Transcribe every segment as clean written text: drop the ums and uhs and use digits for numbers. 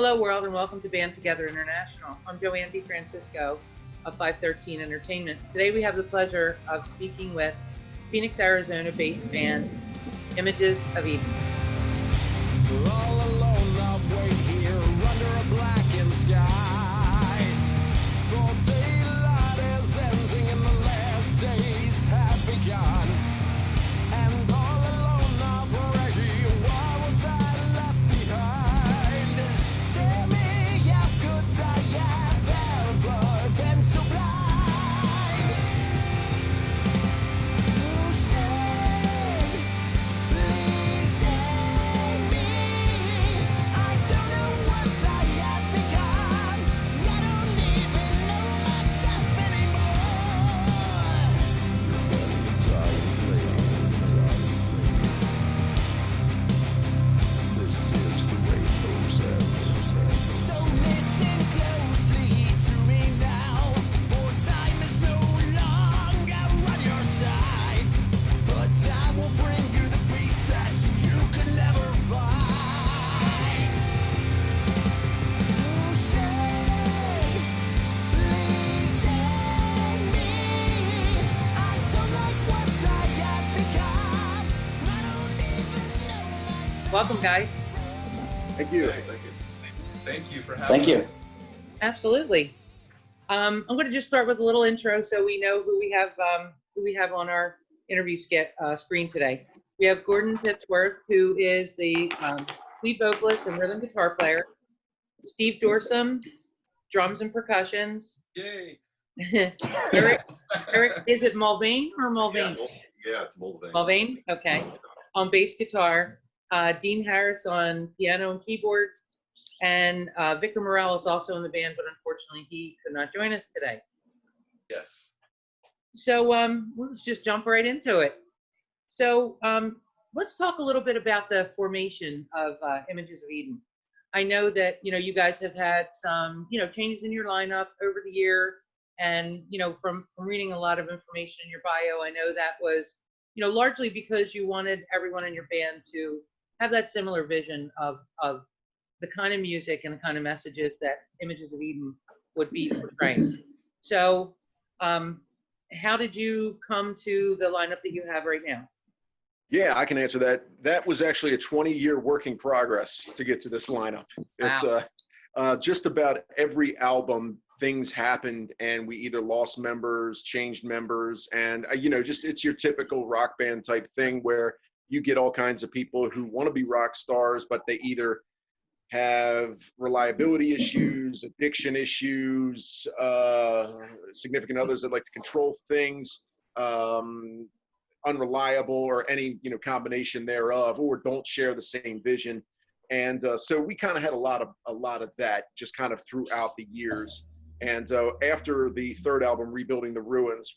Hello, world, and welcome to Band Together International. I'm Joanne DeFrancisco of 513 Entertainment. Today we have the pleasure of speaking with Phoenix, Arizona-based band Images of Eden. We're all alone, halfway here, under a blackened sky. For daylight is ending and the last days have begun. And all alone, already, why was I left behind? Tell me how could I have ever been so blind? Oh, shame, please save me. I don't know what I have become. I don't even know myself anymore. You're fighting a tide flame. This is the rainbow's end. So listen closely to me now. For time is no longer on your side. But I will bring you the peace that you could never find. Oh, shame, please save me. I don't like what I have become. I don't even know myself. Welcome, guys. Thank you. Thank you for having Thank you. us. Absolutely. I'm going to just start with a little intro so we know who we have on our interview screen today. We have Gordon Tipsworth, who is the lead vocalist and rhythm guitar player. Steve Dorsum, drums and percussions. Yay. Eric, is it Mulvane or Mulvane? Yeah, it's Mulvane. Mulvane, okay. On bass guitar. Dean Harris on piano and keyboards. And Victor Morel is also in the band, but unfortunately he could not join us today. Yes. So let's just jump right into it. So let's talk a little bit about the formation of Images of Eden. I know that, you guys have had some, changes in your lineup over the year. And, from reading a lot of information in your bio, I know that was, largely because you wanted everyone in your band to have that similar vision of the kind of music and the kind of messages that Images of Eden would be portraying. So how did you come to the lineup that you have right now? Yeah, I can answer that. That was actually a 20-year work in progress to get to this lineup. Wow. It's just about every album, things happened and we either lost members, changed members, and just it's your typical rock band type thing where you get all kinds of people who want to be rock stars, but they either have reliability issues, addiction issues, significant others that like to control things, unreliable, or any combination thereof, or don't share the same vision. And so we kind of had a lot of that just kind of throughout the years. And after the third album, Rebuilding the Ruins,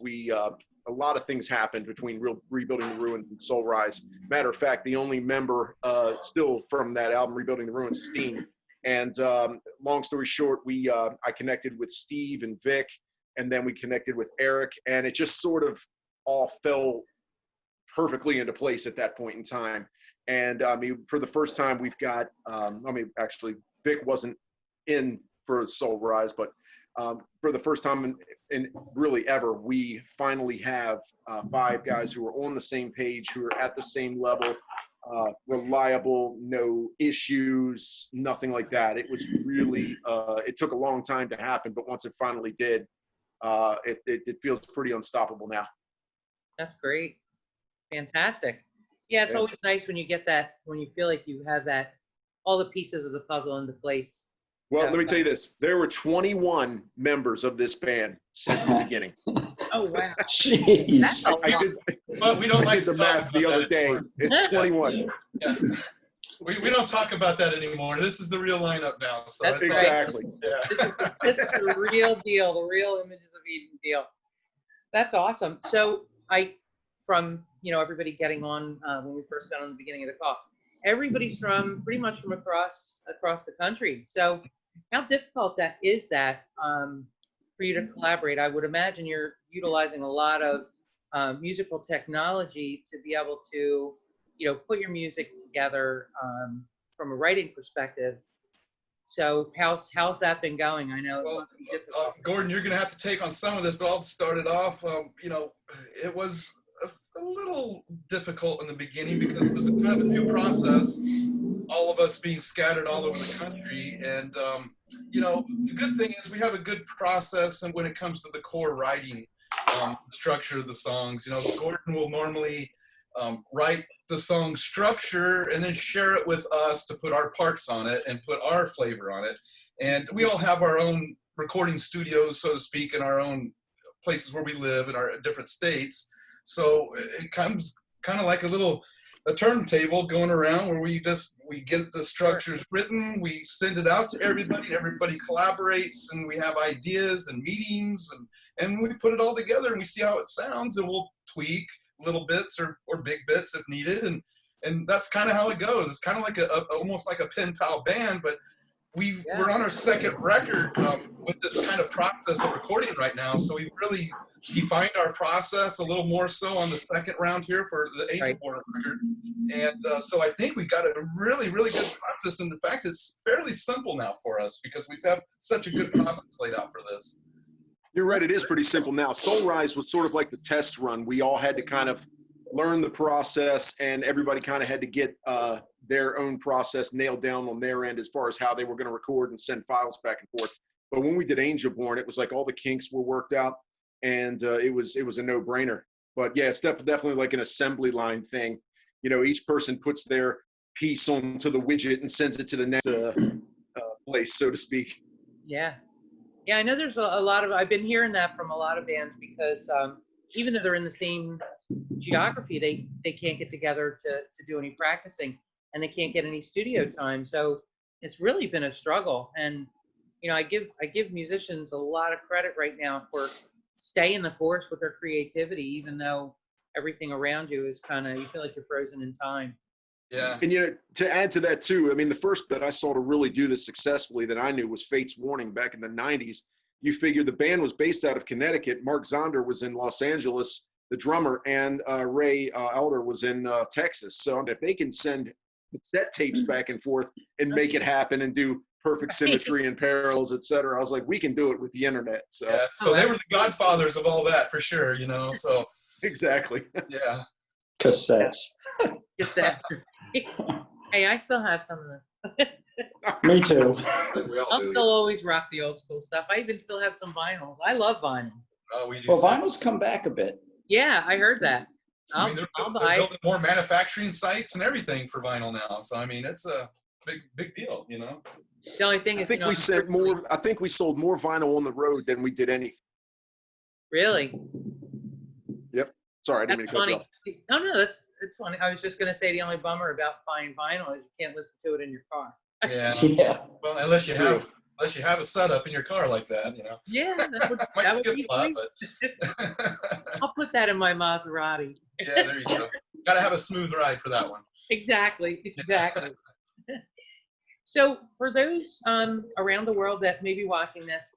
a lot of things happened between Rebuilding the Ruins and Soul Rise. Matter of fact, the only member still from that album, Rebuilding the Ruins, is Dean. And long story short, I connected with Steve and Vic, and then we connected with Eric, and it just sort of all fell perfectly into place at that point in time. And for the first time, we've got, actually, Vic wasn't in for Soul Rise, but for the first time in really ever, we finally have 5 guys who are on the same page, who are at the same level, reliable, no issues, nothing like that. It was really, it took a long time to happen, but once it finally did, it feels pretty unstoppable now. That's great. Fantastic. Yeah, it's always nice when you get that, when you feel like you have that, all the pieces of the puzzle into place. Well, So, let me tell you this. There were 21 members of this band since the beginning. Oh, wow. Jeez. That's a I lot. did, But we don't I like did the to talk math the about other that day. anymore. It's 21. Yeah. We don't talk about that anymore. This is the real lineup now. So That's it's right. Exactly. Yeah. This is the real deal, the real Images of Eden deal. That's awesome. So from everybody getting on when we first got on the beginning of the call, everybody's pretty much from across the country. So how difficult is that for you to collaborate? I would imagine you're utilizing a lot of musical technology to be able to, put your music together from a writing perspective. So how's that been going? I know it Well, must be difficult. Gordon, you're going to have to take on some of this, but I'll start it off. It was a little difficult in the beginning because it was a kind of a new process. All of us being scattered all over the country, and the good thing is we have a good process, and when it comes to the core writing structure of the songs, Gordon will normally write the song structure and then share it with us to put our parts on it and put our flavor on it. And we all have our own recording studios, so to speak, in our own places where we live in our different states. So it comes kind of like a turntable going around where we get the structures written, we send it out to everybody, everybody collaborates, and we have ideas and meetings, and we put it all together and we see how it sounds, and we'll tweak little bits or big bits if needed, and that's kind of how it goes. It's kind of like almost like a pen pal band, but we're on our second record with this kind of process of recording right now, so we really defined our process a little more so on the second round here for the Angel Born record, and so I think we got a really, really good process, and in fact it's fairly simple now for us because we have such a good process laid out for this. You're right. It is pretty simple now. Soul Rise was sort of like the test run. We all had to kind of learn the process, and everybody kind of had to get their own process nailed down on their end as far as how they were going to record and send files back and forth. But when we did Angel Born, it was like all the kinks were worked out, and it was a no-brainer. But yeah, it's definitely like an assembly line thing. Each person puts their piece onto the widget and sends it to the next place, so to speak. Yeah. Yeah, I know there's a lot of, I've been hearing that from a lot of bands because even though they're in the same geography, they can't get together to do any practicing, and they can't get any studio time. So it's really been a struggle. And, I give musicians a lot of credit right now for staying the course with their creativity, even though everything around you is you feel like you're frozen in time. Yeah. And to add to that too, I mean, the first that I saw to really do this successfully that I knew was Fate's Warning back in the 90s. You figure the band was based out of Connecticut. Mark Zonder was in Los Angeles, the drummer, and Ray Elder was in Texas. So if they can send cassette tapes back and forth and make it happen and do perfect symmetry and parallels, etc., I was like, we can do it with the internet. So yeah, so they were the godfathers of all that for sure, so exactly. Yeah. Cassettes. Cassette. Hey, I still have some of them. Me too. I'll still always rock the old school stuff. I even still have some vinyls. I love vinyl. Oh, we do. Well, too. vinyl's come back a bit. Yeah, I heard that. I mean, I'll they're buy. building more manufacturing sites and everything for vinyl now. So I mean, it's a big deal, The only thing I is, think we sent more. I think we sold more vinyl on the road than we did anything. Really? Sorry, I didn't mean That's to cut you funny. off. No, that's funny. I was just gonna say the only bummer about buying vinyl is you can't listen to it in your car. Yeah. Yeah. Well, unless you have a setup in your car like that, Yeah, Might that would skip be a lot, sweet. but I'll put that in my Maserati. yeah, there you go. Got to have a smooth ride for that one. Exactly. So for those around the world that may be watching this,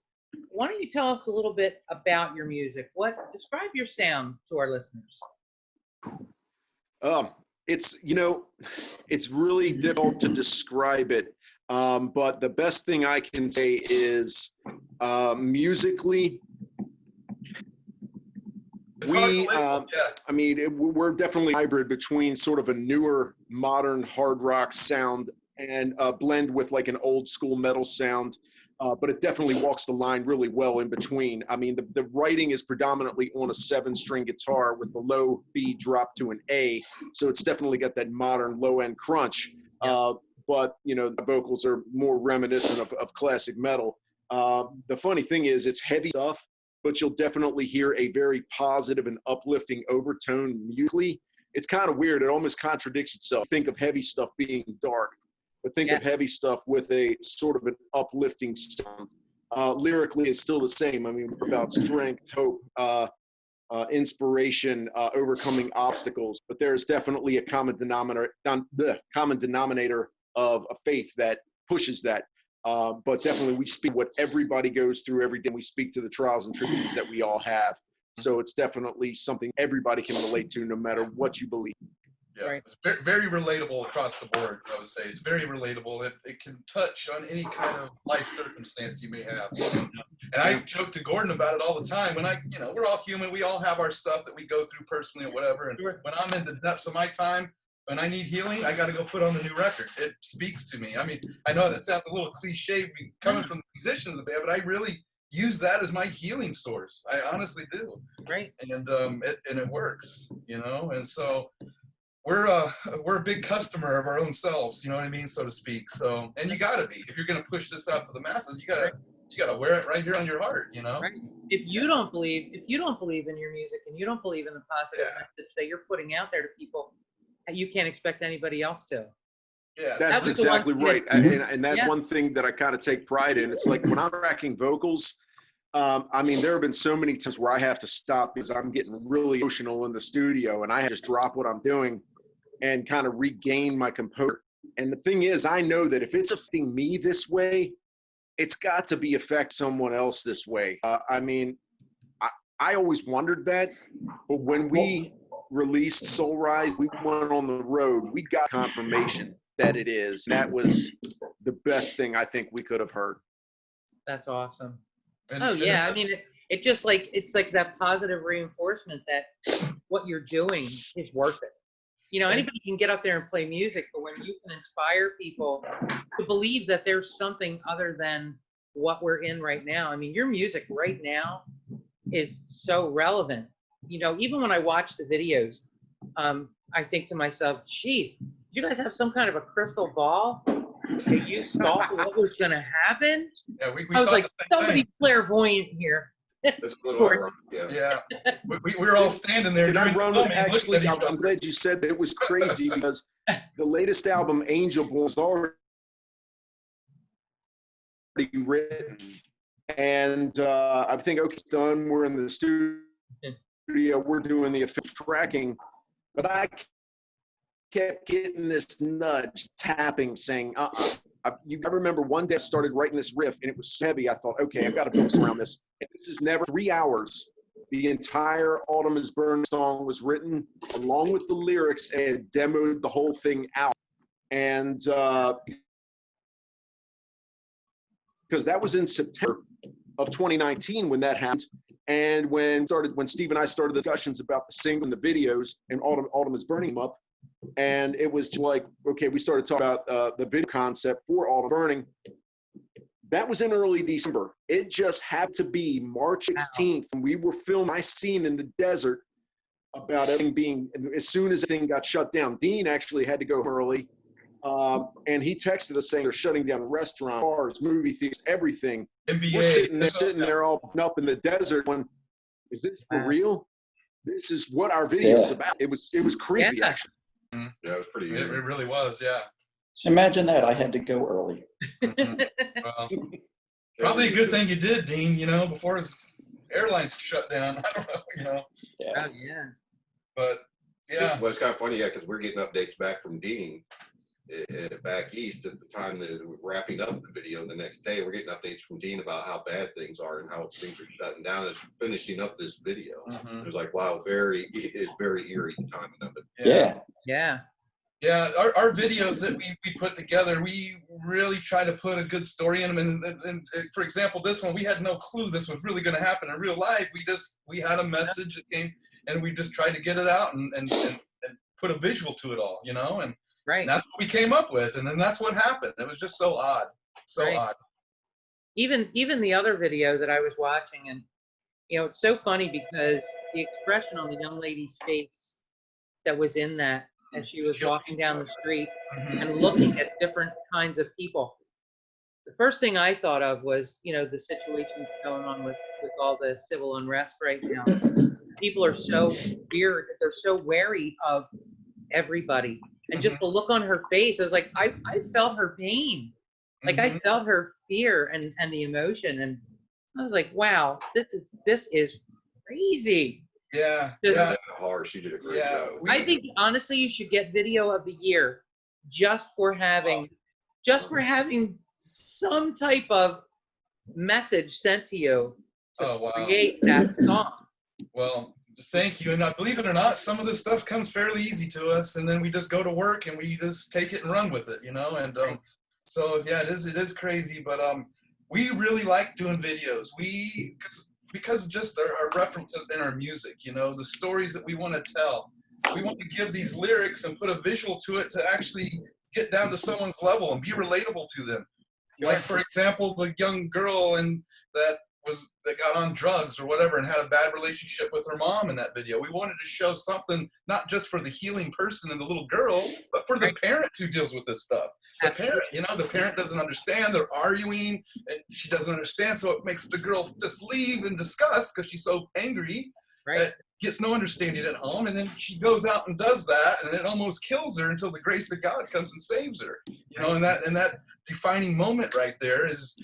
why don't you tell us a little bit about your music? Describe your sound to our listeners. It's it's really difficult to describe it, but the best thing I can say is musically, It's hard to we label, yeah. I mean we're definitely a hybrid between sort of a newer modern hard rock sound and a blend with like an old school metal sound. But it definitely walks the line really well in between. I mean, the writing is predominantly on a 7-string guitar with the low B dropped to an A. So it's definitely got that modern low-end crunch. But, the vocals are more reminiscent of classic metal. The funny thing is it's heavy stuff, but you'll definitely hear a very positive and uplifting overtone musically. It's kind of weird. It almost contradicts itself. Think of heavy stuff being dark. But think of heavy stuff with a sort of an uplifting sound. Lyrically, it's still the same. I mean, about strength, hope, inspiration, overcoming obstacles. But there's definitely a common denominator of a faith that pushes that. But definitely, we speak what everybody goes through every day. We speak to the trials and tribulations that we all have. So it's definitely something everybody can relate to, no matter what you believe. Yeah, Right. it's very, very relatable across the board. I would say it's very relatable. It can touch on any kind of life circumstance you may have. And I joke to Gordon about it all the time. When we're all human. We all have our stuff that we go through personally or whatever. And Sure. when I'm in the depths of my time, when I need healing, I got to go put on the new record. It speaks to me. I mean, I know that sounds a little cliche coming from the musician of the band, but I really use that as my healing source. I honestly do. Right. And it works, and so we're a big customer of our own selves, you know what I mean, so to speak. So, and you gotta be, if you're gonna push this out to the masses, you gotta wear it right here on your heart, Right. If you don't believe in your music and you don't believe in the positive message that you're putting out there to people, you can't expect anybody else to. Yeah, That's was the one exactly thing right. that- And that's Yeah. one thing that I kind of take pride in. It's like when I'm tracking vocals, I mean, there have been so many times where I have to stop because I'm getting really emotional in the studio and I have to just drop what I'm doing and kind of regain my composure. And the thing is, I know that if it's affecting me this way, it's got to be affect someone else this way. I mean, I always wondered that, but when we released Soul Rise, we went on the road, we got confirmation that it is. That was the best thing I think we could have heard. That's awesome. and Oh yeah, I mean, it just like it's like that positive reinforcement that what you're doing is worth it. Anybody can get up there and play music, but when you can inspire people to believe that there's something other than what we're in right now. I mean, your music right now is so relevant. Even when I watch the videos, I think to myself, geez, did you guys have some kind of a crystal ball? Did you saw what was going to happen? yeah, we I was thought like, the same somebody thing. clairvoyant here. It's a little ironic, yeah. Yeah, we were all standing there Can I during run the with, filming, looking actually, at each I'm other. glad you said that. It was crazy because the latest album, Angel Born, was already written. And I think, okay, it's done. We're in the studio. We're doing the official tracking. But I kept getting this nudge, tapping, saying, I remember one day I started writing this riff, and it was heavy. I thought, okay, I've got to build this around this. And this is never 3 hours. The entire Autumn is Burning song was written along with the lyrics and demoed the whole thing out. And because that was in September of 2019 when that happened. And when Steve and I started the discussions about the single and the videos and Autumn is Burning them up. And it was like, okay, we started talking about the video concept for Autumn Burning. That was in early December. It just happened to be March 16th, and we were filming my scene in the desert about everything being, as soon as everything got shut down. Dean actually had to go early, and he texted us saying they're shutting down restaurants, bars, movie theaters, everything. NBA. We're sitting there all up in the desert going, is this for real? This is what our video is about. It was creepy, Yeah. actually. Yeah, it was pretty It eerie. really was, yeah. Imagine that. I had to go early. Mhm. Well, probably a good thing you did, Dean, before his airlines shut down. I don't know, Yeah. Oh yeah. but yeah. Well, it's kind of funny, yeah, because we're getting updates back from Dean back east at the time that we're wrapping up the video the next day. We're getting updates from Dean about how bad things are and how things are shutting down as finishing up this video. Mhm. It was like, wow, it's very eerie, the timing of it. Yeah. Yeah. Yeah, our videos that we put together, we really try to put a good story in them. And for example, this one, we had no clue this was really going to happen in real life. We had a message that came, and we just tried to get it out and put a visual to it all, and Right. that's what we came up with. And then that's what happened. It was just so odd, so Right. odd. Even the other video that I was watching, and it's so funny because the expression on the young lady's face that was in that as she was walking down the street Mhm. and looking at different kinds of people. The first thing I thought of was, the situations going on with all the civil unrest right now. People are so weird. They're so wary of everybody. And just the look on her face, I was like, I felt her pain. Like I Mhm. felt her fear and the emotion. And I was like, wow, this is crazy. Yeah. Just- Yeah. Harsh, you did a great Yeah. job. I think honestly, you should get video of the year just for having some type of message sent to you to Oh, wow. create that song. Well, Thank you. And believe it or not, some of this stuff comes fairly easy to us, and then we just go to work and we just take it and run with it, you know. And so yeah, it is crazy, but we really like doing videos. Because just our reference in our music, you know, the stories that we want to tell. We want to give these lyrics and put a visual to it to actually get down to someone's level and be relatable to them. Like, for example, the young girl that got on drugs or whatever and had a bad relationship with her mom in that video. We wanted to show something not just for the healing person and the little girl, but for the parent who deals with this stuff. The parent, you know, the parent doesn't understand. They're arguing, and she doesn't understand, so it makes the girl just leave in disgust because she's so angry. Right. Gets no understanding at home, and then she goes out and does that, and it almost kills her until the grace of God comes and saves her. You know, and that defining moment right there is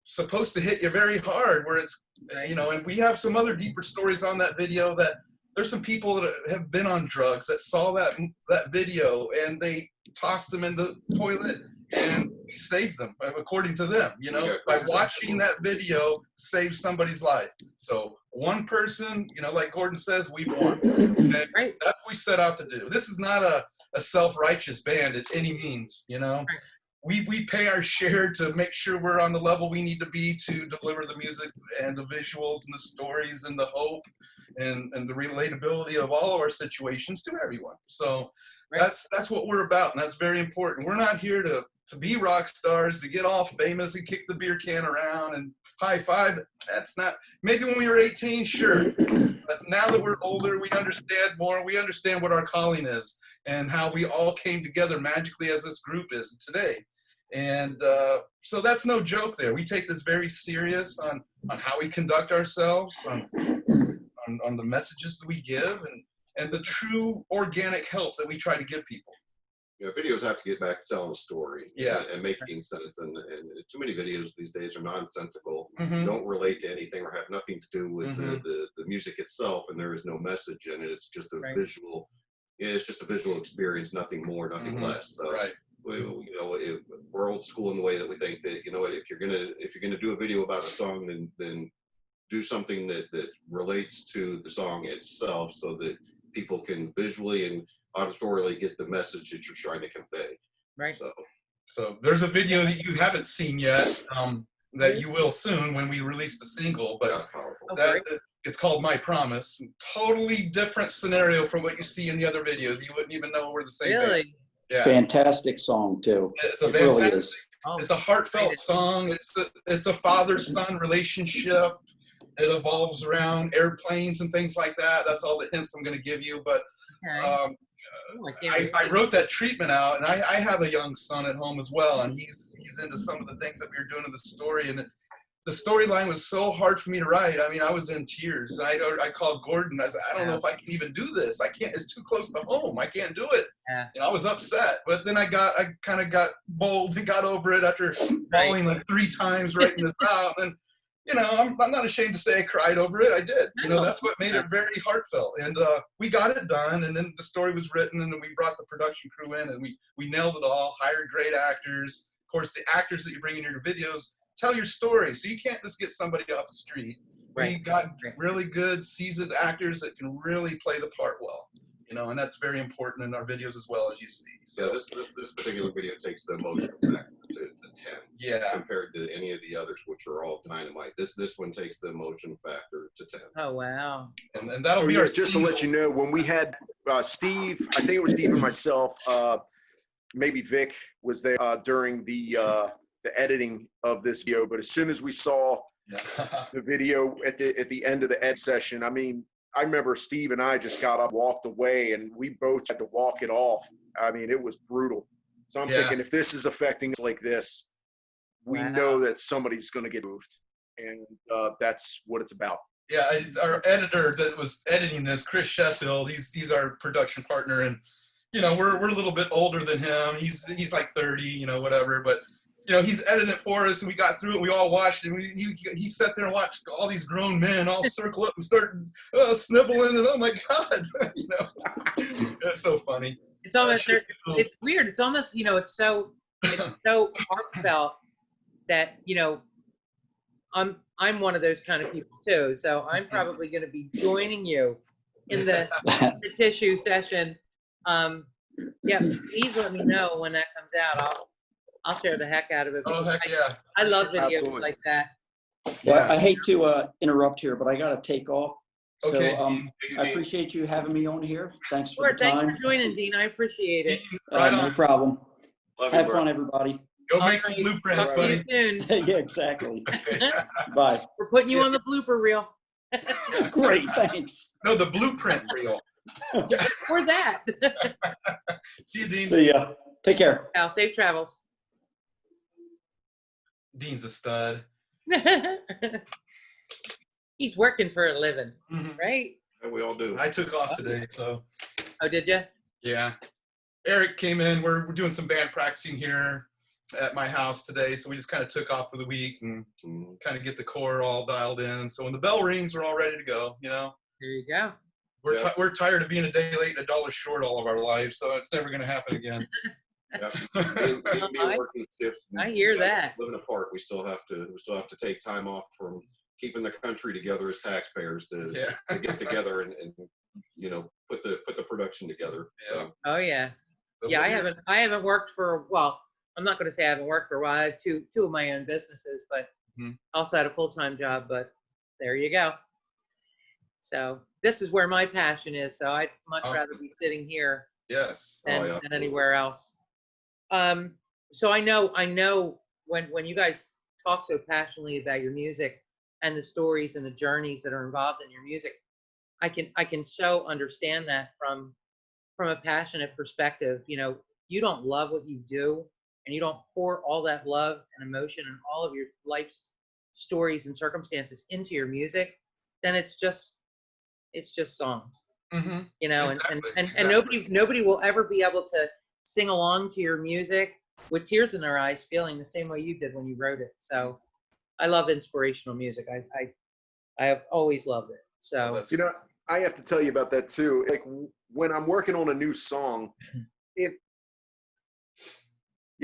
supposed to hit you very hard, where it's, you know. And we have some other deeper stories on that video. That there's some people that have been on drugs that saw that video and they tossed them in the toilet and we saved them, according to them, you know, by watching that video save somebody's life. So one person, you know, like Gordon says, we won. And Right. that's what we set out to do. This is not a self-righteous band at any means, you know. We pay our share to make sure we're on the level we need to be to deliver the music and the visuals and the stories and the hope and the relatability of all of our situations to everyone. So that's what we're about, and that's very important. We're not here to be rock stars, to get all famous and kick the beer can around and high five. That's not, maybe when we were 18, sure. But now that we're older, we understand more. We understand what our calling is and how we all came together magically as this group is today. And so that's no joke there. We take this very serious on how we conduct ourselves, on the messages that we give, and the true organic help that we try to give people. You know, videos have to get back to telling a story, Yeah. and making sense. And too many videos these days are nonsensical, Mhm. don't relate to anything or have nothing to do with Mhm. the music itself, and there is no message in it. It's just a Right. visual. Yeah, it's just a visual experience, nothing more, nothing Mhm. less. So, Right. you know, we're old school in the way that we think that, you know what, if you're gonna do a video about a song, then do something that relates to the song itself, so that people can visually and auditorily get the message that you're trying to convey. Right. So there's a video that you haven't seen yet, that you will soon when we release the single, but That's powerful. Okay. it's called My Promise. Totally different scenario from what you see in the other videos. You wouldn't even know we're the same band. Really? Yeah. Fantastic song too. It's a It really fantastic, is. Oh, it's a heartfelt song. It's a father-son relationship. It evolves around airplanes and things like that. That's all the hints I'm going to give you. But okay. Oh, I can't I wait. wrote that treatment out, and I have a young son at home as well, and he's into some of the things that we were doing in the story. And the storyline was so hard for me to write. I mean, I was in tears. I called Gordon. I said, I don't know if I can even do this. I can't. It's too close to home. I can't do it. Yeah. And I was upset. But then I kind of got bold and got over it after falling like 3 times writing this out. And you know, I'm not ashamed to say I cried over it. I did. You know, that's what made it very heartfelt. And we got it done, and then the story was written, and then we brought the production crew in, and we nailed it all, hired great actors. Of course, the actors that you bring in your videos tell your story, so you can't just get somebody off the street. We Right. got really good, seasoned actors that can really play the part well. You know, and that's very important in our videos as well, as you see. So, Yeah, this particular video takes the emotion factor to 10 yeah. compared to any of the others, which are all dynamite. This one takes the emotion factor to 10. Oh, wow. And that'll Oh, be yeah, our just to let you know, when we had Steve, I think it was Steve and myself, maybe Vic was there during the editing of this video. But as soon as we saw Yeah. the video at the end of the ed session, I mean, I remember Steve and I just got up, walked away, and we both had to walk it off. I mean, it was brutal. So I'm Yeah. thinking, if this is affecting us like this, we Wow. know that somebody's going to get moved, and that's what it's about. Yeah, our editor that was editing this, Chris Sheffield, he's our production partner, and you know we're a little bit older than him. He's like 30, you know, whatever. But you know he's editing it for us, and we got through it. We all watched it. He sat there and watched all these grown men all circle up and start sniveling, and oh my god, you know, that's so funny. It's almost, Shit, it's weird. It's almost, you know, it's so heartfelt that, you know, I'm one of those kind of people too. So I'm probably going to be joining you in the tissue session. Yeah, please let me know when that comes out. I'll share the heck out of it. Oh, because heck yeah. I love Sure. videos Absolutely. like that. Well, I hate to interrupt here, but I got to take off. Okay. So Dean, I appreciate you having me on here. Thanks for Sure, the thanks time. for joining, Dean. I appreciate it. Dean, right No on. problem. Love you, Have bro. fun, everybody. Go All make some right, blueprints, talk to you buddy. soon. Yeah, exactly. Okay. Bye. We're putting you See ya. on the blooper reel. Great, thanks. No, the blueprint reel. Or that. See you, Dean. See ya. Take care. Al, safe travels. Dean's a stud. He's working for a living, Mhm. right? And we all do. I took off today, so Oh, did you? yeah. Eric came in. We're doing some band practicing here at my house today, so we just kind of took off for the week and Mm. kind of get the core all dialed in. So when the bell rings, we're all ready to go. You know, There you go. Yeah. we're tired of being a day late and a dollar short all of our lives, so it's never going to happen again. Yeah. Being working shifts and, I hear you know, that. living apart, we still have to take time off from keeping the country together as taxpayers to Yeah. get together and you know put the production together. So Oh yeah. So Yeah, we're- I haven't worked for, well, I'm not going to say I haven't worked for a while. I have two of my own businesses, but Mhm. also had a full-time job, but there you go. So this is where my passion is. So I'd much Awesome. rather be sitting here Yes. Oh, than, yeah, than anywhere else. So I know when you guys talk so passionately about your music and the stories and the journeys that are involved in your music, I can so understand that from a passionate perspective. You know, you don't love what you do and you don't pour all that love and emotion and all of your life's stories and circumstances into your music, then it's just songs, Mm-hmm. you know. Exactly, And exactly. nobody will ever be able to sing along to your music with tears in their eyes, feeling the same way you did when you wrote it. So I love inspirational music. I have always loved it. So That's You know, I have to tell you about that too. Like when I'm working on a new song,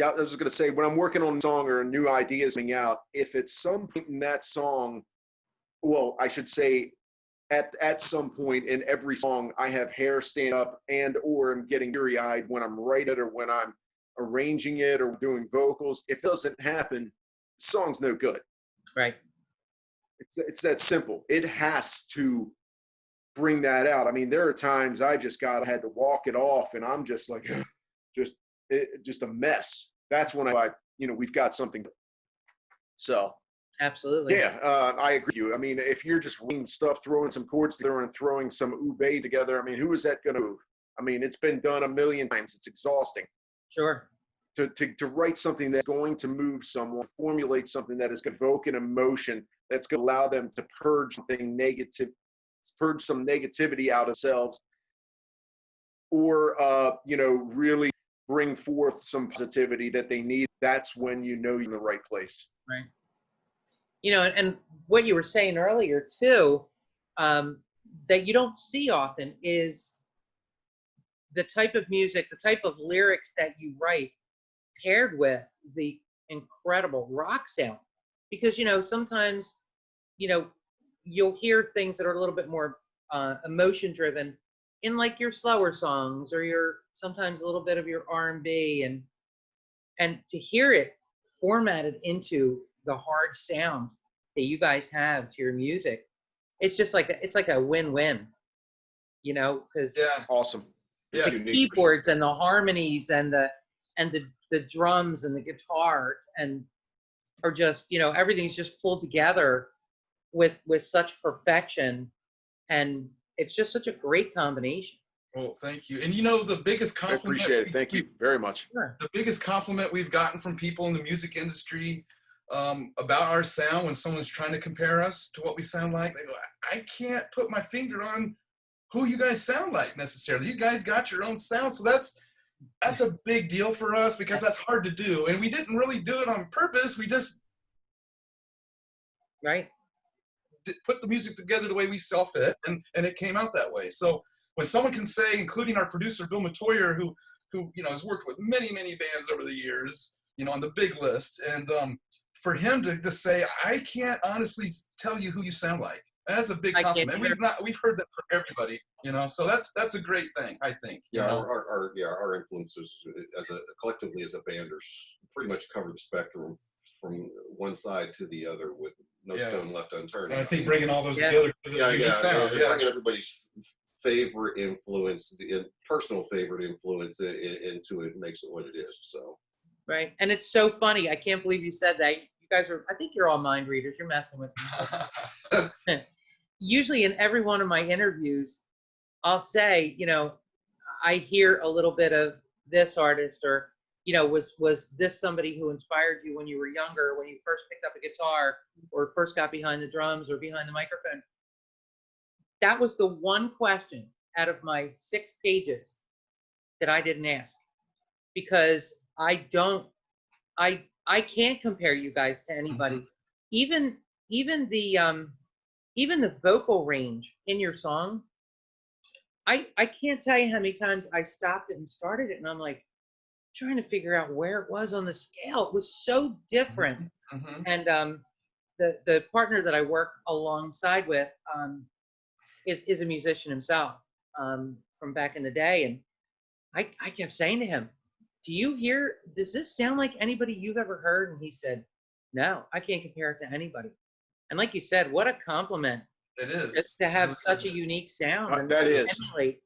I was just gonna say when I'm working on a song or a new idea is coming out, if at some point in that song, well, I should say at some point in every song, I have hair stand up and or I'm getting teary-eyed when I'm writing it or when I'm arranging it or doing vocals. If it doesn't happen, the song's no good. right. It's that simple. It has to bring that out. I mean, there are times I had to walk it off, and I'm just like, just a mess. That's when we've got something. So Absolutely. yeah, I agree with you. I mean, if you're just reading stuff, throwing some chords together and throwing some ube together, I mean, who is that going to move? I mean, it's been done a million times. It's exhausting. Sure. To write something that's going to move someone, formulate something that is going to evoke an emotion, that's going to allow them to purge something negative, purge some negativity out of themselves, or really bring forth some positivity that they need. That's when you know you're in the right place. Right. You know, and what you were saying earlier too, that you don't see often is the type of music, the type of lyrics that you write paired with the incredible rock sound. Because, sometimes, you'll hear things that are a little bit more emotion driven in like your slower songs or your sometimes a little bit of your R&B, and to hear it formatted into the hard sounds that you guys have to your music, it's just like it's like a win-win, because yeah. Awesome. it's the unique for keyboards and the harmonies and the drums and the guitar and are just everything's just pulled together with such perfection, and it's just such a great combination. Well, thank you. And the biggest I compliment. appreciate it. Thank you very much. Sure. The biggest compliment we've gotten from people in the music industry about our sound, when someone's trying to compare us to what we sound like, they go, I can't put my finger on who you guys sound like necessarily. You guys got your own sound. So that's a big deal for us because that's hard to do. And we didn't really do it on purpose. We just Right. put the music together the way we saw fit, and it came out that way. So when someone can say, including our producer, Bill Matoyer, who has worked with many, many bands over the years, on the big list, and for him to say, I can't honestly tell you who you sound like. That's a big I can't compliment. either. We've heard that from everybody, you know. So that's a great thing, I think. You Yeah, know? our influences collectively as a band are pretty much cover the spectrum from one side to the other with no Yeah. stone left unturned. And I think bringing all those Yeah. together is a yeah, unique yeah, sound. and Yeah. bringing everybody's favorite influence, personal favorite influence into it makes it what it is. So Right. And it's so funny. I can't believe you said that. You guys are, I think you're all mind readers. You're messing with me. Usually in every one of my interviews, I'll say, you know, I hear a little bit of this artist, or, you know, was this somebody who inspired you when you were younger, when you first picked up a guitar or first got behind the drums or behind the microphone? That was the one question out of my 6 pages that I didn't ask, because I can't compare you guys to anybody. Even the vocal range in your song, I can't tell you how many times I stopped it and started it, and I'm like trying to figure out where it was on the scale. It was so different. Mhm. And the partner that I work alongside with is a musician himself from back in the day, and I kept saying to him, does this sound like anybody you've ever heard? And he said, no, I can't compare it to anybody. And like you said, what a compliment It is. just to have such a unique sound. And That is. emulate.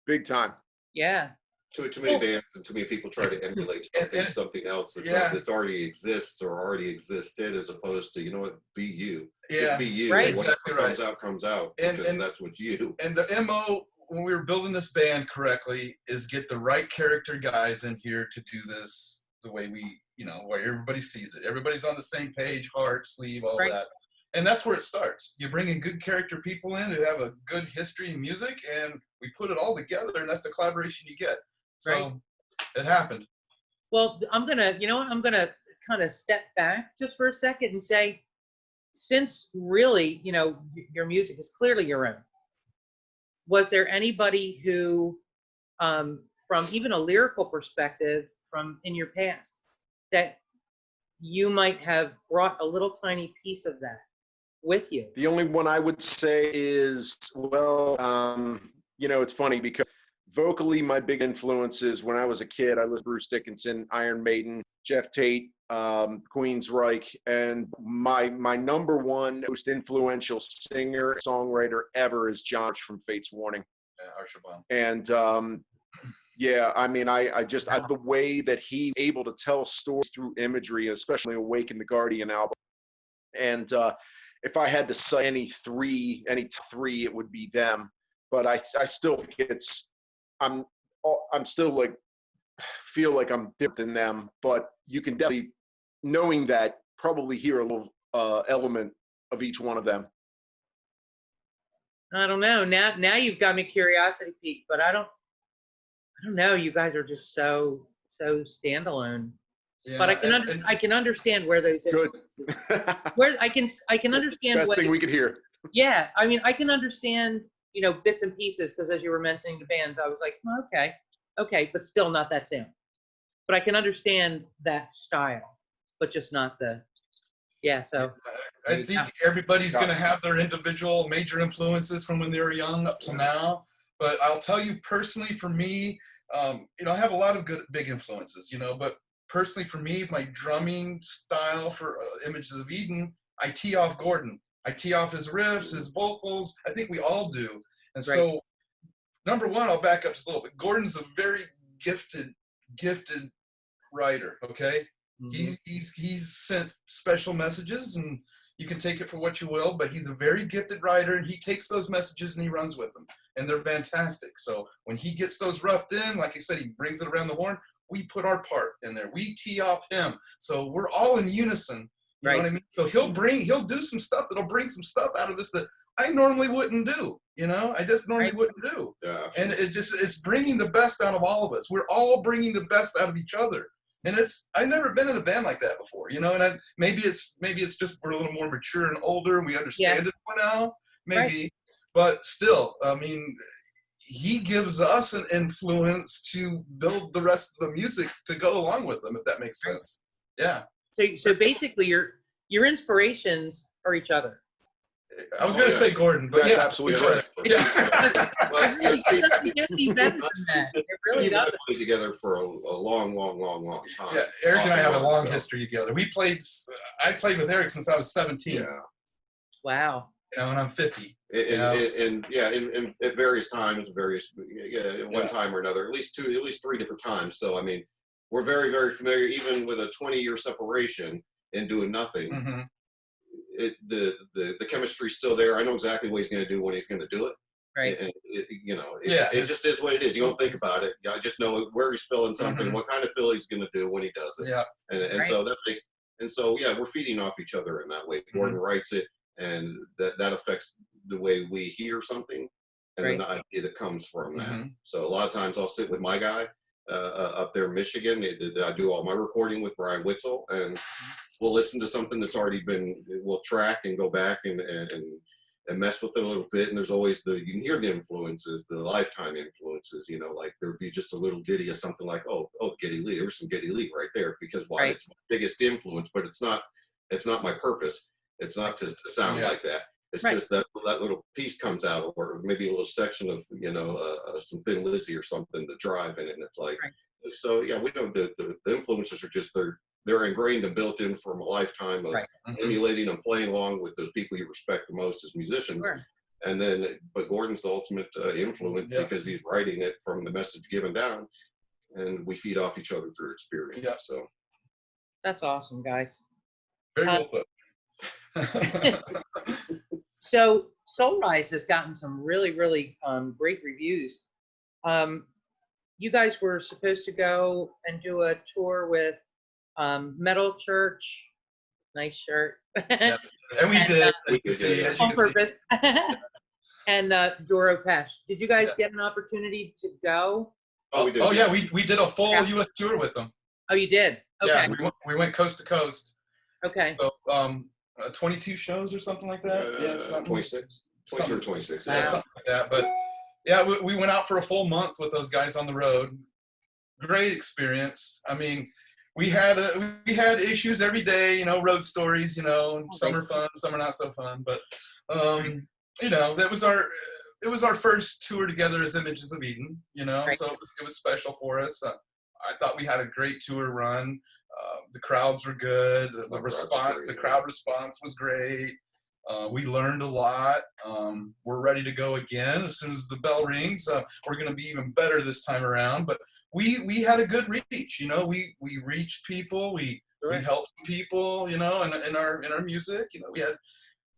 Big time. Yeah. too many bands and too many people try to emulate something else that's already exists or already existed, as opposed to, you know what, be you. Yeah. Just be you. Right. Whatever Exactly right. comes out And- because and- that's what you. And the MO, when we were building this band correctly, is get the right character guys in here to do this the way we, you know, where everybody sees it. Everybody's on the same page, heart, sleeve, all Right. that. And that's where it starts. You bring in good character people in who have a good history in music, and we put it all together, and that's the collaboration you get. So Right. it happened. Well, I'm going to kind of step back just for a second and say, since really, you know, your music is clearly your own, was there anybody who, from even a lyrical perspective, from in your past, that you might have brought a little tiny piece of that with you? The only one I would say is, well, you know, it's funny because vocally, my big influences when I was a kid, I listened to Bruce Dickinson, Iron Maiden, Jeff Tate, Queensryche, and my number one most influential singer, songwriter ever is John Arch from Fates Warning. Yeah, Archibald. And yeah, I mean, I just the way that he able to tell stories through imagery, especially Awaken the Guardian album. And if I had to say any three, it would be them. But I still think I'm still like feel like I'm different than them. But you can definitely, knowing that, probably hear a little element of each one of them. I don't know. Now you've got me curiosity piqued, but I don't know. You guys are just so standalone. Yeah, But and- I can understand where those Good. influences, where I can understand Best what, thing we could hear. yeah, I mean, I can understand, you know, bits and pieces, because as you were mentioning the bands, I was like, oh, okay, but still not that sound. But I can understand that style, but just not the, yeah, so. I think everybody's going to have their individual major influences from when they were young up to now. But I'll tell you personally, for me, you know, I have a lot of good big influences, you know, but personally for me, my drumming style for Images of Eden, I tee off Gordon. I tee off his riffs, his vocals. I think we all do. And so, number one, I'll back up just a little bit. Gordon's a very gifted writer, okay? Mhm. He's sent special messages, and you can take it for what you will, but he's a very gifted writer, and he takes those messages and he runs with them, and they're fantastic. So when he gets those roughed in, like I said, he brings it around the horn. We put our part in there. We tee off him. So we're all in unison. You know what I mean? So he'll do some stuff that'll bring some stuff out of us that I normally wouldn't do. You know, I just normally wouldn't do. Yeah, And it's bringing the best out of all of us. We're all bringing the best out of each other. And I've never been in a band like that before, you know, and maybe it's just we're a little more mature and older and we understand it more now, maybe, but still, I mean, he gives us an influence to build the rest of the music to go along with them, if that makes sense. Yeah. So basically, your inspirations are each other. I was Oh, going to yeah. say Gordon, but That's yeah. absolutely Yeah. correct. Yeah. Well, It really doesn't get any better than that. It really Steve and I doesn't. played together for a long time. Yeah, Eric and I have a Off and on, long so, history together. I played with Eric since I was 17, Yeah. Wow. you know, and I'm 50. And yeah, in at various times, at one Yeah. time or another, at least 3 different times. So I mean, we're very, very familiar, even with a 20-year separation and doing nothing. Mhm. The chemistry's still there. I know exactly what he's going to do when he's going to do it. Right. And Yeah, it just is what it is. You don't think about it. I just know where he's filling something, Mhm. what kind of fill he's going to do when he does it. Yeah. And Right. so that makes, and so yeah, we're feeding off each other in that way. Gordon writes it, and that affects the way we hear something, and then the idea that comes from that. Mhm. So a lot of times I'll sit with my guy up there in Michigan. I do all my recording with Brian Witzel, and we'll listen to something that's already been. We'll track and go back and mess with it a little bit. And there's always you can hear the influences, the lifetime influences. Like there'd be just a little ditty of something like, oh, Geddy Lee. There's some Geddy Lee right there, because why? Right. It's my biggest influence, but it's not my purpose. It's not to sound Yeah. like that. It's Right. just that little piece comes out, or maybe a little section of some Thin Lizzy or something to drive in it, and it's like, Right. so yeah, we know the influences are just they're ingrained and built in from a lifetime of Right. Mhm. emulating and playing along with those people you respect the most as musicians. Sure. And then, but Gordon's the ultimate influence, Yeah. because he's writing it from the message given down, and we feed off each other through experience. Yeah. So That's awesome, guys. Very well put. So Soul Rise has gotten some really, really great reviews. You guys were supposed to go and do a tour with Metal Church. Nice shirt. Yes. And we And, did. we As you did, see, yeah. as you On can see. purpose. And Doro Pesh. Did you guys Yeah. get an opportunity to go? we did, Oh yeah, we did a full Yeah. U.S. tour with them. Oh, you did? Okay. Yeah, we went coast to coast. Okay. So 22 shows or something like that. Yeah, something. 26, 22 or 26. Yeah, Wow. something like that. But yeah, we went out for a full month with those guys on the road. Great experience. I mean, we had issues every day, road stories, some are fun, some are not so fun. But it was our first tour together as Images of Eden, Right. so it was special for us. I thought we had a great tour run. The crowds were good. The crowd response was great. We learned a lot. We're ready to go again as soon as the bell rings. We're going to be even better this time around. But we had a good reach. We reached people. We helped people. In our music. We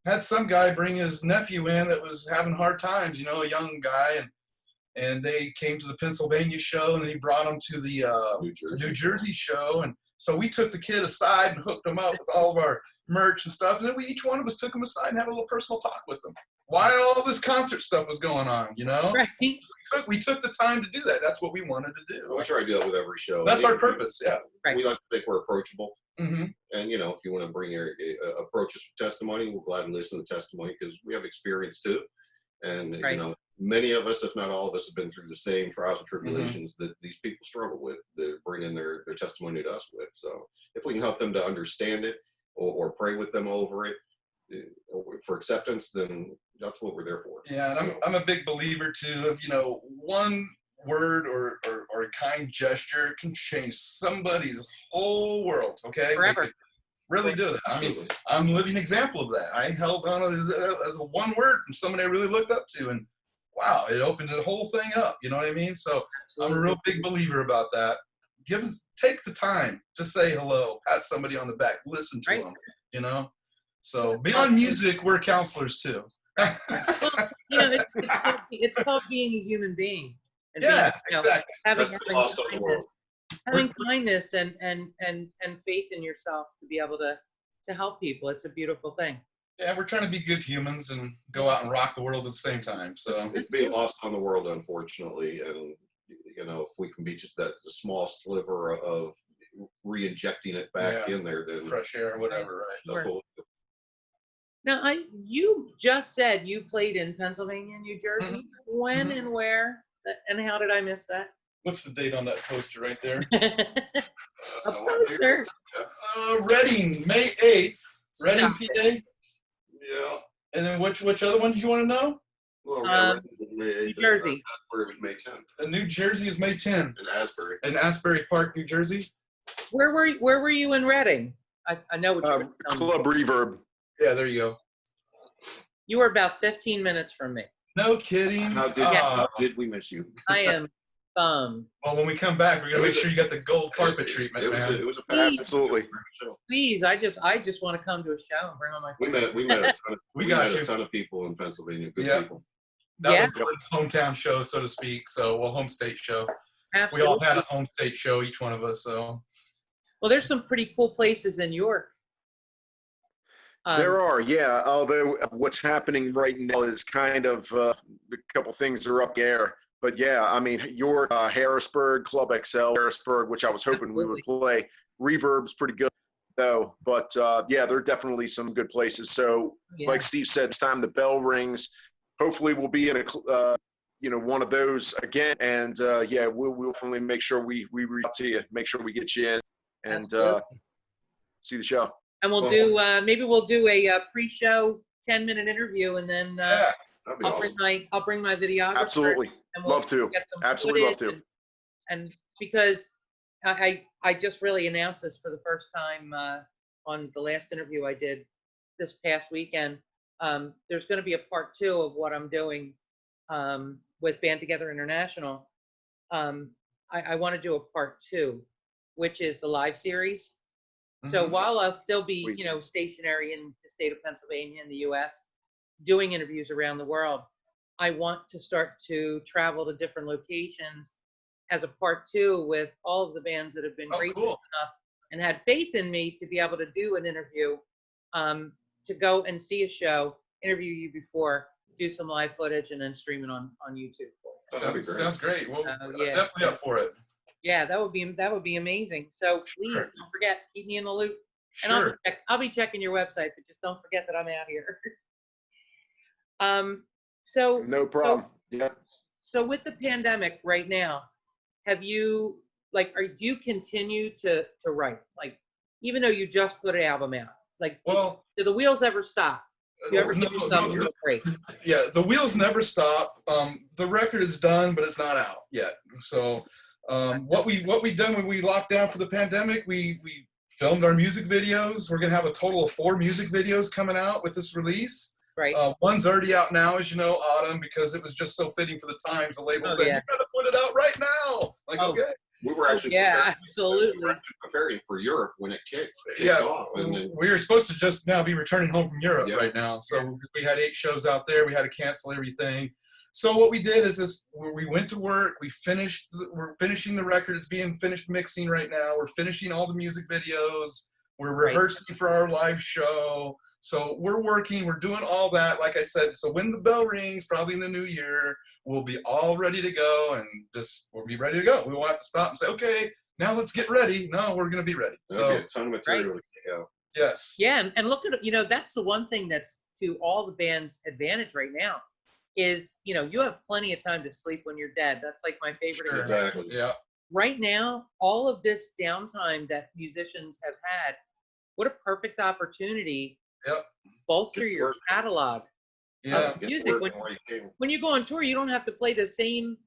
had some guy bring his nephew in that was having hard times. A young guy, and they came to the Pennsylvania show, and then he brought them to the New Jersey show, and so we took the kid aside and hooked him up with all of our merch and stuff, and then each one of us took him aside and had a little personal talk with him while all this concert stuff was going on. Right. We took the time to do that. That's what we wanted to do. We try to do that with every show. That's our purpose. Yeah. Right. We like to think we're approachable. Mm-hmm. And, if you want to bring your approach us with testimony, we'll gladly listen to testimony, because we have experience too. And, Right. many of us, if not all of us, have been through the same trials and tribulations that these people struggle with, that bring in their testimony to us with. So if we can help them to understand it, or pray with them over it for acceptance, then that's what we're there for. Yeah, and I'm a big believer too of one word or a kind gesture can change somebody's whole world. Okay, Forever. They could really do that. I mean, Absolutely. I'm a living example of that. I held on as a one word from somebody I really looked up to, and wow, it opened the whole thing up. You know what I mean? So I'm a real big believer about that. Take the time to say hello, pat somebody on the back, listen to Right. them. So beyond music, we're counselors too. Well, it's called being a human being. And Yeah, being, exactly. having That's the lost of the world. kindness and faith in yourself to be able to help people. It's a beautiful thing. Yeah, we're trying to be good humans and go out and rock the world at the same time. So It's being lost on the world, unfortunately. And, if we can be just that small sliver of re-injecting it back Yeah. in there, then fresh air, whatever, right? that's what Now, you just said you played in Pennsylvania, New Jersey. Mhm. When Mhm. and where? And how did I miss that? What's the date on that poster right there? A poster. Reading, May 8th. Reading, Stop PA. it. Yeah. And then which other one do you want to know? Well, Um, Reading was May 8th, New Jersey. Asbury was May 10th. New Jersey is May 10th. In Asbury. In Asbury Park, New Jersey. Where were you in Reading? I know what you were telling me. Club Reverb. Yeah, there you go. You were about 15 minutes from me. No kidding. How did we miss you? I am bummed. Well, when we come back, we're gonna make sure you got the gold carpet treatment, It was man. it was a passion. Absolutely. Please, I just want to come to a show and bring on my. We met a ton of, We we got met you. a ton of people in Pennsylvania. Good Yeah. people. That Yeah. was Gordon's hometown show, so to speak. So, well, home state show. We Absolutely. all had a home state show, each one of us. So, Well, there's some pretty cool places in York. There are, yeah. Although what's happening right now is kind of a couple things are up in the air. But yeah, I mean, York, Harrisburg, Club XL, Harrisburg, which I was hoping we would play. Reverb's pretty good, though. But yeah, there are definitely some good places. So, Yeah. like Steve said, it's time the bell rings. Hopefully, we'll be in a one of those again. And yeah, we'll definitely make sure we reach out to you, make sure we get you in, and Absolutely. see the show. And we'll do maybe we'll do a pre-show 10-minute interview, and then yeah. That'd be I'll awesome. bring my videographer. Absolutely. And we'll Love to. get some Absolutely love footage to. And because I just really announced this for the first time on the last interview I did this past weekend. There's going to be a part 2 of what I'm doing with Band Together International. I want to do a part 2, which is the live series. So Mhm. while I'll still be, Sweet. stationary in the state of Pennsylvania in the U.S., doing interviews around the world, I want to start to travel to different locations as a part 2 with all of the bands that have been Oh, gracious cool. enough and had faith in me to be able to do an interview, to go and see a show, interview you before, do some live footage, and then stream it on YouTube for you. Oh, that'd be Sounds great. great. Well, yeah. definitely up for it. Yeah, that would be amazing. So please Sure. don't forget, keep me in the loop. And Sure. I'll be checking your website, but just don't forget that I'm out here. So No problem. Yeah. so with the pandemic right now, have you do you continue to write? Like, even though you just put an album out, like, Well, do the wheels ever stop? Do you ever no, give yourself a no, little break? yeah, the wheels never stop. The record is done, but it's not out yet. So, what we done when we locked down for the pandemic, we filmed our music videos. We're gonna have a total of 4 music videos coming out with this release. Right. One's already out now, as you know, Autumn, because it was just so fitting for the times. The label Oh, said, yeah. "You gotta put it out right now." Like, Oh. okay. We were actually Yeah, preparing- we absolutely. were actually preparing for Europe when it kicked Yeah, off. And then we were supposed to just now be returning home from Europe Yeah. right now. So we had 8 shows out there. We had to cancel everything. So what we did is we went to work. We're finishing the record. It's being finished mixing right now. We're finishing all the music videos. We're Right. rehearsing for our live show. So we're working. We're doing all that. Like I said, so when the bell rings, probably in the new year, we'll be all ready to go, and we'll be ready to go. We won't have to stop and say, okay, now let's get ready. No, we're going to be ready. there'll So be a ton of material to take out. yes. Yeah, and look at that's the one thing that's to all the band's advantage right now is you have plenty of time to sleep when you're dead. That's like my favorite Sure. example. Exactly. Yeah. Right now, all of this downtime that musicians have had, what a perfect opportunity. Yep. Bolster Good your work. catalog. Yeah. Get to Music, work when- while you can. When you go on tour, you don't have to play the same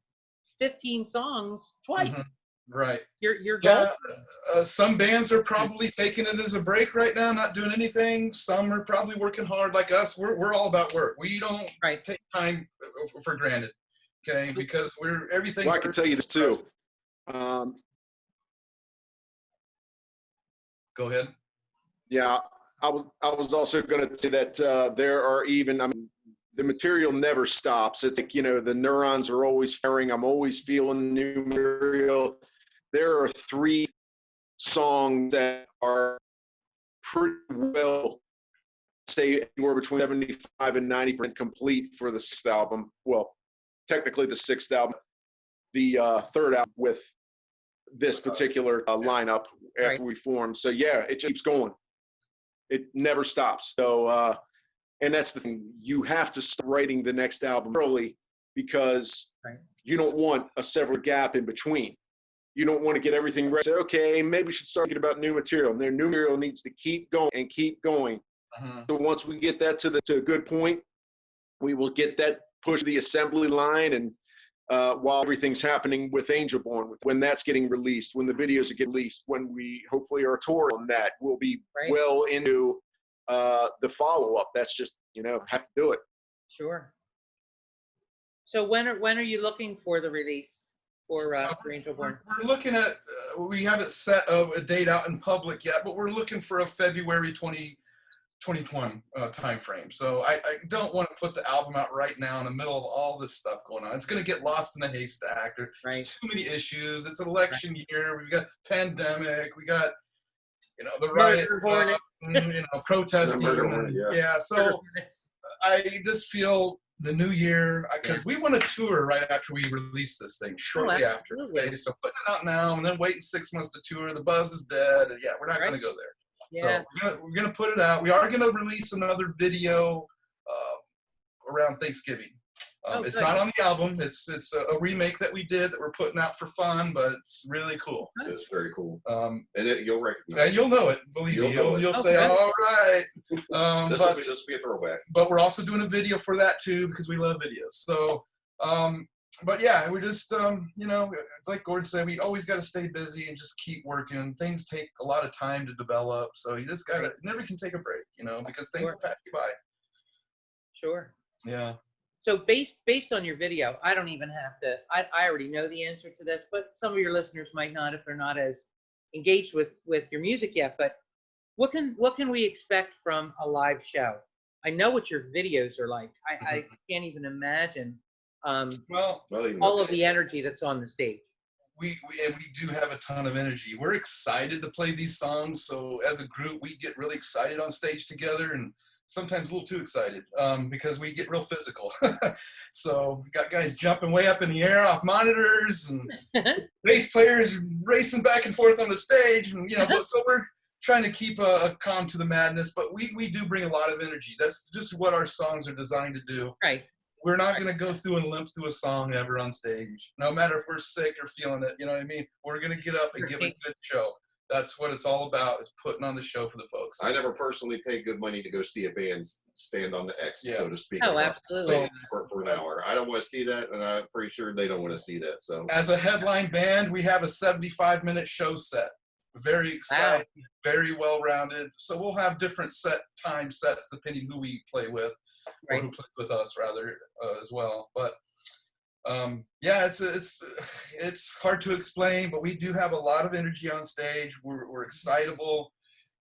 15 songs twice. Mhm. Right. You're Yeah. golden. Some bands are probably taking it as a break right now, not doing anything. Some are probably working hard like us. We're all about work. We don't Right. take time for granted. Okay. Because everything's. Well, I can tell you this too. Go ahead. Yeah, I was also going to say that there are even, I mean, the material never stops. It's like, the neurons are always firing. I'm always feeling new material. There are 3 songs that are pretty well, say, anywhere between 75 and 90% complete for the 6th album. Well, technically the 6th album. The 3rd album with this particular lineup after Right. we formed. So yeah, it keeps going. It never stops. So, and that's the thing. You have to start writing the next album early because Right. you don't want a several gap in between. you don't want to get everything ready. Say, okay, maybe we should start thinking about new material. And their new material needs to keep going and keep going. So once we get that to a good point, we will get that push the assembly line. And while everything's happening with Angelborn, when that's getting released, when the videos are getting released, when we hopefully are touring on that, we'll be well into the follow-up. That's just, have to do it. Sure. So when are you looking for the release for Angelborn? We're looking at, we haven't set a date out in public yet, but we're looking for a February 2020 time frame. So I don't want to put the album out right now in the middle of all this stuff going on. It's going to get lost in the haystack. There's too many issues. It's an election year. We've got pandemic. We got, the riot, protesting. Yeah. So I just feel the new year, because we want to tour right after we release this thing, shortly after. Okay? So putting it out now and then waiting 6 months to tour, the buzz is dead. And we're not going to go there. Yeah. So we're gonna put it out. We are gonna release another video around Thanksgiving. It's not on the album. It's a remake that we did that we're putting out for fun, but it's really cool. It's very cool. And you'll recognize. And you'll know it. Believe me, you'll say, "All right." This will be a throwback. But we're also doing a video for that too because we love videos. So. But yeah, we're just, like Gordon said, we always got to stay busy and just keep working. Things take a lot of time to develop. So you just never can take a break, because things will pass you by. Sure. Yeah. So based on your video, I don't even have to, I already know the answer to this, but some of your listeners might not if they're not as engaged with your music yet. But what can we expect from a live show? I know what your videos are like. I can't even imagine. All of the energy that's on the stage. We do have a ton of energy. We're excited to play these songs. So as a group, we get really excited on stage together, and sometimes a little too excited because we get real physical. So we got guys jumping way up in the air off monitors, and bass players racing back and forth on the stage, and so we're trying to keep a calm to the madness. But we do bring a lot of energy. That's just what our songs are designed to do. Right. We're not going to go through and limp through a song ever on stage, no matter if we're sick or feeling it. You know what I mean? We're going to get up and give a good show. That's what it's all about, is putting on the show for the folks. I never personally paid good money to go see a band stand on the X, so to speak. Oh, absolutely. For an hour. I don't want to see that, and I'm pretty sure they don't want to see that. So, as a headline band, we have a 75-minute show set. Very exciting, very well-rounded. So we'll have different time sets depending who we play with. Or who plays with us rather as well. But it's hard to explain, but we do have a lot of energy on stage. We're excitable.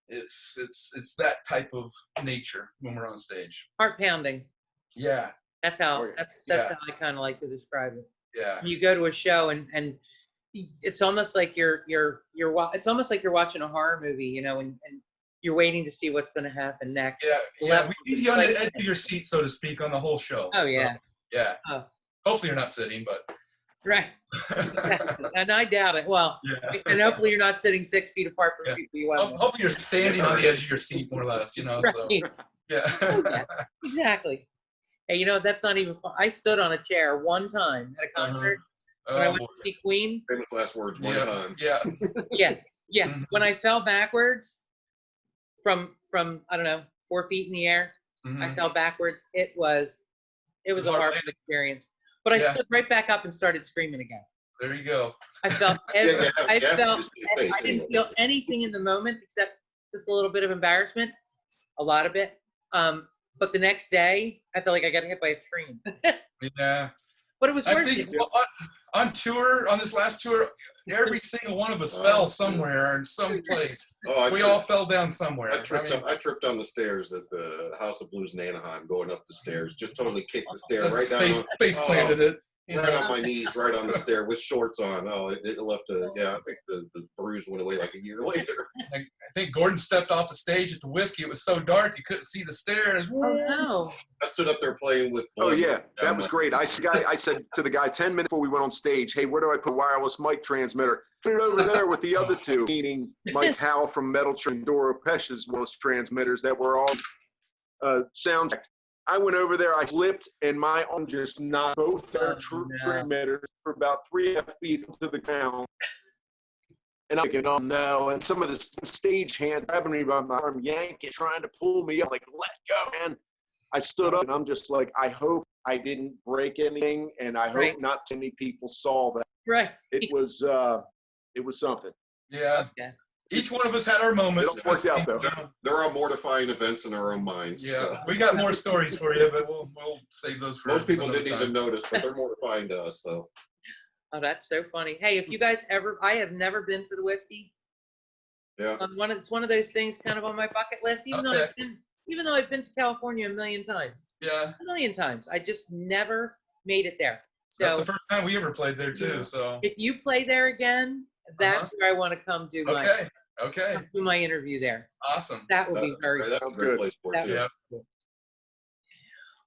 It's that type of nature when we're on stage. Heart pounding. Yeah. That's how that's how I kind of like to describe it. Yeah. You go to a show and it's almost like it's almost like you're watching a horror movie, and you're waiting to see what's going to happen next. Yeah. We leave you on the edge of your seat, so to speak, on the whole show. Oh, yeah. So, yeah. Oh. Hopefully you're not sitting, but. Right. Exactly. And I doubt it. Well, and hopefully you're not sitting 6 feet apart from people you want. Hopefully you're standing on the edge of your seat, more or less, Right. So. Yeah. Exactly. Hey, that's not even, I stood on a chair one time at a concert when I went to see Queen. Famous last words one time. Yeah. Yeah. When I fell backwards, from I don't know 4 feet in the air. I fell backwards. It was a horrible experience. But I stood right back up and started screaming again. There you go. I felt I didn't feel anything in the moment except just a little bit of embarrassment, a lot of it. But the next day, I felt like I got hit by a train. Yeah. But it was worth it. On tour, on this last tour, every single one of us fell somewhere in some place. We all fell down somewhere. I tripped down the stairs at the House of Blues in Anaheim, going up the stairs. Just totally kicked the stair right down. Face planted it. Right on my knees, right on the stair with shorts on. Oh, it left I think the bruise went away like a year later. I think Gordon stepped off the stage at the Whiskey. It was so dark you couldn't see the stairs. Oh, no. I stood up there playing with. Oh yeah, that was great. I said to the guy 10 minutes before we went on stage, "Hey, where do I put a wireless mic transmitter? Put it over there with the other two." Meaning Mike Howell from Metal and Doro Pesch's wireless transmitters that were all sound checked. I went over there, I slipped, and my arm just knocked both their transmitters for about 3.5 feet into the ground. And I'm thinking, oh no. And some of the stage hand grabbing me by my arm, yanking, trying to pull me up, like, let go, man. I stood up and I'm just like, I hope I didn't break anything, and I hope Right. not too many people saw that. Right. It was something. Yeah. Yeah. Each one of us had our moments. It all worked out, though. There are mortifying events in our own minds. Yeah, so. we got more stories for you, but we'll save those for Most people another didn't time. even notice, but they're mortifying to us, though. Oh, that's so funny. Hey, if you guys ever, I have never been to the whiskey. Yeah. It's one of those things kind of on my bucket list, even though I've been to California a million times. Yeah, A million times. I just never made it there. that's So the first time we ever played there too. Yeah. So if you play there again, that's where I want to come do my okay, do my interview there. awesome. That would be very That's a Sounds great good. place for it, That too. would- Yeah,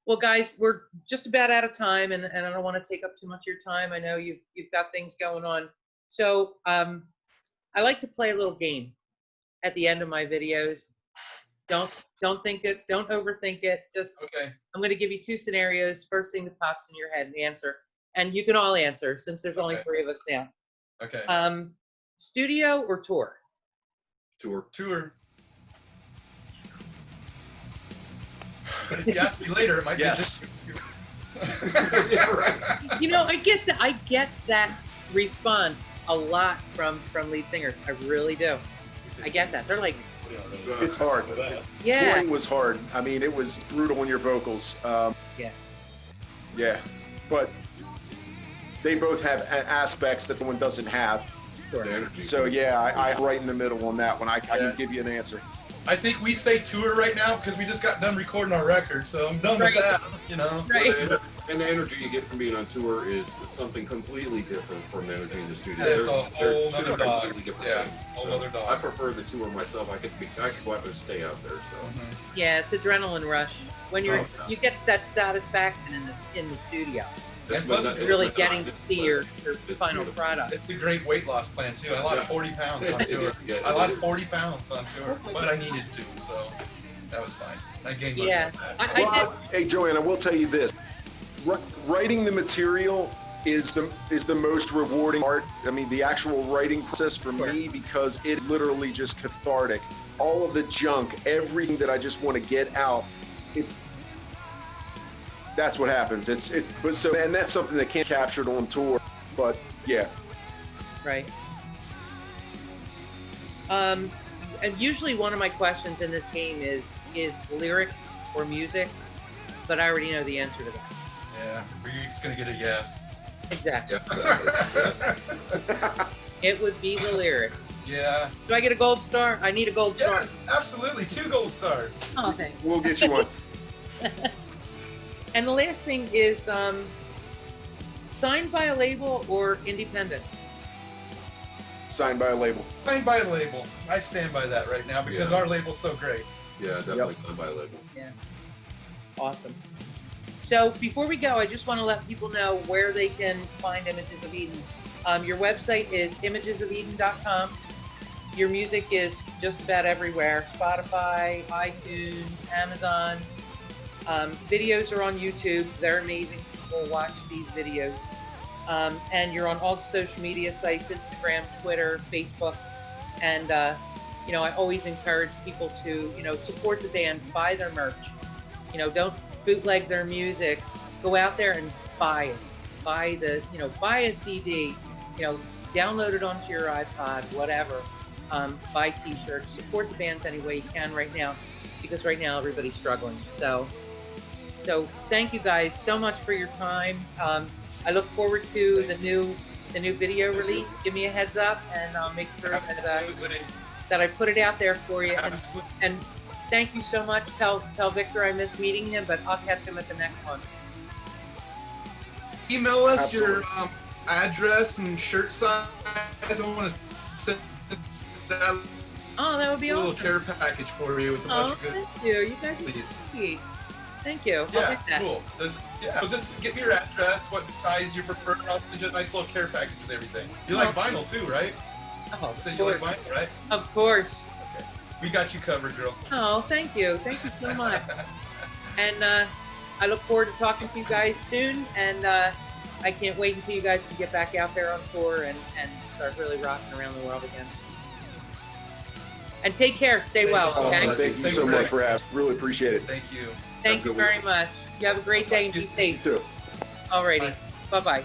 Well, guys, we're just about out of time, and I don't want to take up too much of your time. I know you've got things going on. So I like to play a little game at the end of my videos. Don't think it. Don't overthink it. Just okay, I'm going to give you two scenarios. First thing that pops in your head, and answer. And you can all answer since there's only Okay. 3 of us now. okay. Studio or tour? Tour. But if you ask me later, it might Yes. be. Yeah, right. You know, I get that response a lot from lead singers. I really do. I get that. They're like, It's hard. yeah, Touring was hard. I mean, it was brutal on your vocals. Yeah. Yeah. But they both have aspects that the one doesn't have. sure. The energy. So yeah, I'm right in the middle on that one. I Yeah. can give you an answer. I think we say tour right now because we just got done recording our record, so I'm done Right. with that. You know. Right. And the energy you get from being on tour is something completely different from the energy in the studio. It's a They're whole two nother dog. completely different Yeah, things. whole So nother dog. I prefer the tour myself. I could go out there and stay out there. So Yeah, it's adrenaline rush when you're Oh, yeah. you get that satisfaction in the studio. And plus it's It's really getting to see your It's final beautiful. product. It's a great weight loss plan too. I lost Yeah. 40 pounds on tour. Yeah, I it lost is. 40 pounds on tour, but I needed to, so that was fine. I gained most Yeah. of that. I Well, hey Joanne, I will tell you this: writing the material is the most rewarding part. I mean, the actual writing process for me, because it literally just cathartic. All of the junk, everything that I just want to get out. That's what happens. And that's something that can't be captured on tour. But yeah, Right. And usually one of my questions in this game is lyrics or music, but I already know the answer to that. Yeah, you're just gonna get a yes. Exactly. yeah, It would be the lyrics. Yeah. Do I get a gold star? I need a gold star. Yes, absolutely. 2 gold stars. Oh, thanks. we'll get you one. And the last thing is signed by a label or independent? Signed by a label. Signed by a label. I stand by that right now because Yeah. our label's so great. yeah, definitely done by a label. Yeah. Awesome. So before we go, I just want to let people know where they can find Images of Eden. Your website is imagesofeden.com. Your music is just about everywhere: Spotify, iTunes, Amazon. Videos are on YouTube. They're amazing. People watch these videos. And you're on all social media sites: Instagram, Twitter, Facebook. And you know, I always encourage people to, you know, support the bands, buy their merch. You know, don't bootleg their music. Go out there and buy it. Buy buy a CD. You know, download it onto your iPod, whatever. Buy T-shirts. Support the bands any way you can right now, because right now everybody's struggling. So thank you guys so much for your time. I look forward to the new video release. Give me a heads up, and I'll make sure Absolutely. that I put it out there for you. Absolutely. And thank you so much. Tell Victor I missed meeting him, but I'll catch him at the next one. Email us Absolutely. your address and shirt size. I want to send out Oh, that would a be little awesome. care package for you with a bunch Oh, of good. thank you. You guys are Please. sweet. Thank you. I'll Yeah, get that. cool. So just give me your address, what size you prefer, and I'll send you a nice little care package with everything. You like vinyl too, right? Oh, You said you like vinyl, right? of course. Okay. We got you covered, girl. Oh, thank you. Thank you so much. And I look forward to talking to you guys soon. And I can't wait until you guys can get back out there on tour and start really rocking around the world again. And take care. Stay Thank well. you so Okay. much. Thank you Thanks so for much having for asking. Really appreciate it. Thank you. Thank you very much. You have a great day and be You safe. You too. Alrighty. Bye. Bye bye.